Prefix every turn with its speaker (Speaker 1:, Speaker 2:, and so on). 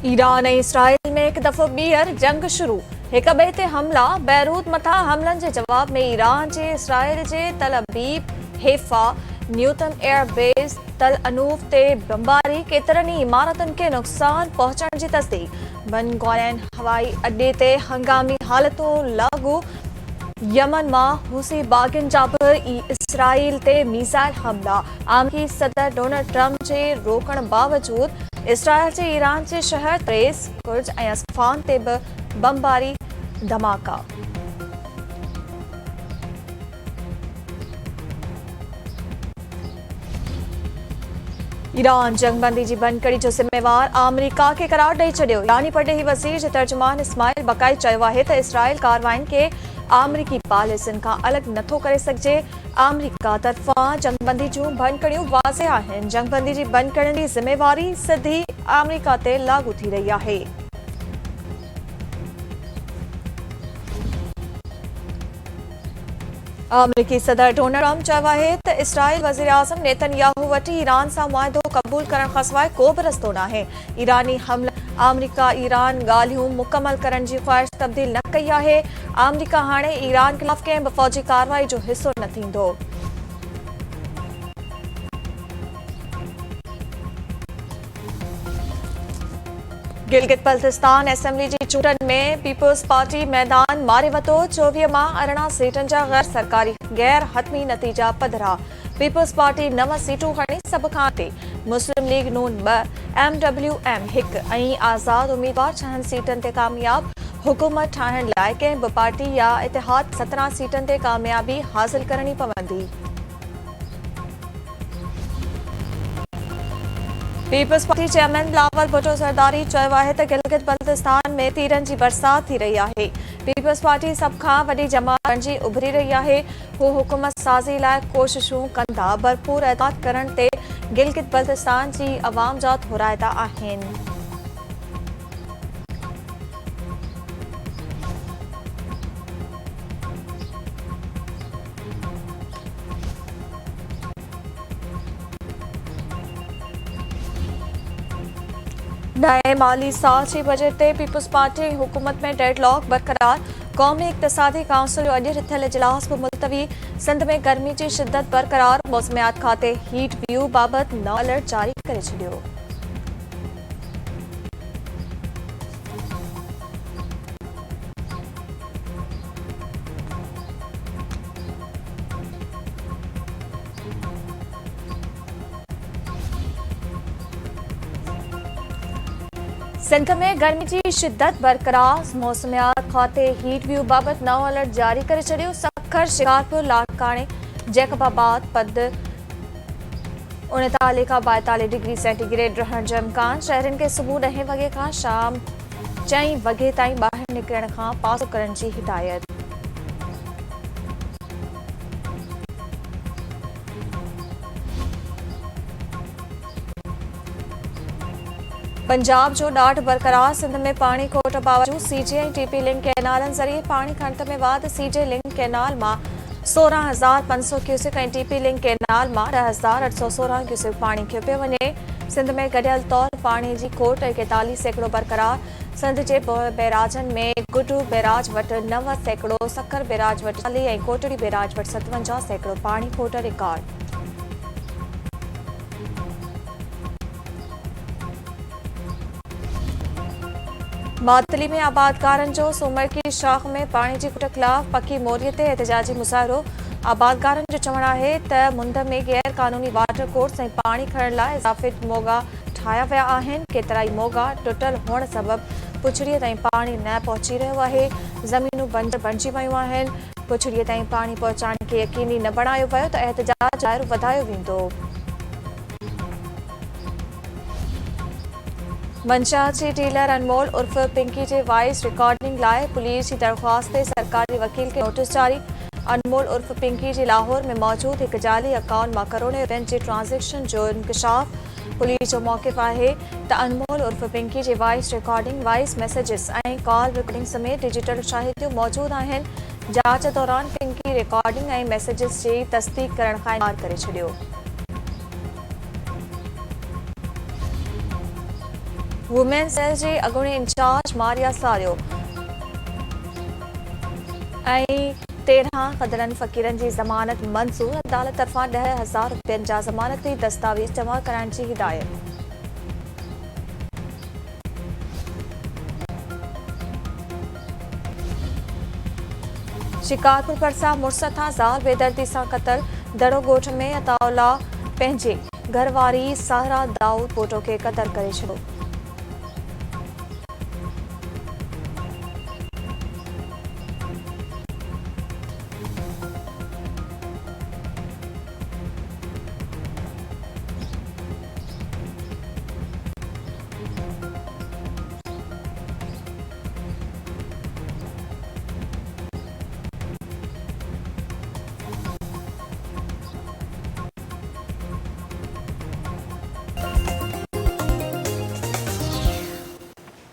Speaker 1: Iran ऐं Israel में हिकु दफ़ो ॿीहर जंग शुरू। हिक ॿिए ते हमला। बैरूत मथां हमलनि जे जवाब में ईरान जे इसराइल जे तल अबीब, हेफा, न्यूटन एयरबेस, तल अनूफ ते बमबारी। केतिरनि ई इमारतुनि खे नुक़सान पहुचण जी तस्दीक। बन गुरैन हवाई अॾे ते हंगामी हालतूं लागू। यमन मां हुसी बाग़ियुनि जा बि इसराइल ते मीज़ाइल हमला। आमरीकी सदर डोनाल्ड ट्रंप जे रोकण बावजूद इसराइल जे ईरान जे शहर तेज़, कुर्ज ऐं अस्फ़ान ते बि बमबारी धमाका। ईरान जंगबंदी जी भनकड़ी जो ज़िम्मेवार अमरीका खे करार ॾेई छॾियो। ईरानी परॾेही वज़ीर जे तर्जुमान इस्माइल बकाई चयो आहे त इसराइल कार्रवाइनि खे अमरीकी पॉलिसियुनि खां अलॻि नथो करे सघिजे। अमरीका तरफ़ां जंगबंदी जूं भनकड़ियूं वाज़िह आहिनि। जंगबंदी जी भनकड़ियुनि जी ज़िम्मेवारी सिधी अमरीका ते लागू थी रही आहे। अमरीकी सदर डोनाल्ड ट्रंप चयो आहे त इसराइल वज़ीर आज़म नेतन्याहू वटि ईरान सां मुआहिदो क़बूल करण खां सवाइ को बि रस्तो नाहे। ईरानी हमला। अमरीका ईरान ॻाल्हियूं मुकमल करण जी ख़्वाहिश तब्दील न कई आहे। अमरीका हाणे ईरान ख़िलाफ़ कंहिं बि फ़ौजी कार्रवाई जो हिसो न थींदो। गिलगित बल्तिस्तान असेंबली जी चूंडनि में पीपल्स पार्टी मैदान मारे वरितो। 24 मां 18 सीटनि जा गैर सरकारी गैर हतमी नतीजा पधरा। पीपल्स पार्टी 9 सीटूं खणी सभ खां अॻिते। मुस्लिम लीग नून 2, MWM 1 ऐं आज़ाद उम्मीदवार 6 सीटनि ते कामयाब। हुकूमत ठाहिण लाइ कंहिं बि पार्टी या इतिहाद 17 सीटनि ते कामयाबी हासिल करणी पवंदी। Peoples party chairman Bilawal Bhutto Zardari चयो आहे त गिलगित बल्तिस्तान में तीरनि जी बरसात थी रही आहे। पीपल्स पार्टी सभ खां वॾी जमात बणिजी उभरी रही आहे। हू हुकूमत साज़ी लाइ कोशिशूं कंदा भरपूर एतमाद करण ते गिलगित बल्तिस्तान जी अवाम जा थोराइता आहिनि। नए माली साल जी बजट ते पीपल्स पार्टी ऐं हुकूमत में डेडलॉक बरक़रार। क़ौमी इक़्तिसादी काउंसिल जो अॼु थियल इजलास बि मुलतवी। सिंध में गर्मी जी शिदत बरक़रार। मौसमियात खाते हीट व्यू बाबति नओं अलर्ट जारी करे छॾियो। सिंध में गर्मी जी शिदत बरक़रार। मौसमियात खाते हीट व्यू बाबति नओं अलर्ट जारी करे छॾियो। सखर, शिकारपुर, लाड़काणे, जैकबाबाद पद 39 खां 42 डिग्री सेंटीग्रेड रहण जो इम्कान। शहरनि खे सुबुह 10 वॻे खां शाम 4 वॻे ताईं ॿाहिरि निकिरण खां पासो करण जी हिदायत। पंजाब जो ॾाढ बरक़रार। सिंध में पाणी खोट बावजूद सीजे ऐं टीपी लिंक कैनालनि ज़रिए पाणी खणत में वाध। सीजे लिंक कैनाल मां 16,500 क्यूसेक ऐं टीपी लिंक कैनाल मां 10,816 क्यूसेक पाणी खियो पियो वञे। सिंध में गॾियल तौर पाणी जी खोट 41% बरक़रार। सिंध जे बैराजनि में गुडू बैराज वटि 9%, सखर बैराज वटि 40 ऐं कोटड़ी बैराज वटि 57% पाणी खोट रिकॉर्ड। मातली में आबादकारनि जो सूमर की शाख में पाणी जी खुट ख़िलाफ़ पकी मोरीअ ते एहतजाजी मुज़ाहिरो। आबादकारनि जो चवणु आहे त मुंद में गैर क़ानूनी वाटर कोर्स ऐं पाणी खणण लाइ इज़ाफ़ी मोगा ठाहिया विया आहिनि। केतिराई मोगा टुटल हुअण सबबि पुछड़ीअ ताईं पाणी न पहुची रहियो आहे। ज़मीनूं बंजर बणिजी वियूं आहिनि। पुछड़ीअ ताईं पाणी पहुचाइण खे यकीनी न बणायो वियो त एहतजाज दाइरो वधायो वेंदो। मंशा जी डीलर अनमोल उर्फ पिंकी जे वॉइस रिकॉर्डिंग लाइ पुलिस जी दरख़्वास्त ते सरकारी वकील खे नोटिस जारी। अनमोल उर्फ पिंकी जी लाहौर में मौजूद हिकु जाली अकाउंट मां करोड़ों रुपयनि जे ट्रांज़ेक्शन जो इंकशाफ। पुलिस जो मौक़िफ़ आहे त अनमोल उर्फ पिंकी जे वॉइस रिकॉर्डिंग, वॉइस मैसेजिस ऐं कॉल रिकॉर्डिंग समेत डिजिटल शाहिदियूं मौजूदु आहिनि। जांच दौरान पिंकी रिकॉर्डिंग ऐं मैसेजिस जी तस्दीक करण खां इनकार करे छॾियो। वुमेन सेल जे अॻूणे इंचार्ज मारिया सारियो ऐं 13 क़दरनि फ़क़ीरनि जी ज़मानत मंज़ूर। अदालत तरफ़ां 10,000 रुपयनि जा ज़मानती दस्तावेज़ जमा कराइण जी हिदायत। शिकारपुर भरिसां मुड़ुस सां ज़ाल बेदर्दी सां क़तल। दड़ो ॻोठ में अताउल्ला पंहिंजे घरवारी साहरा दाऊद पोटो खे क़तल करे छॾियो।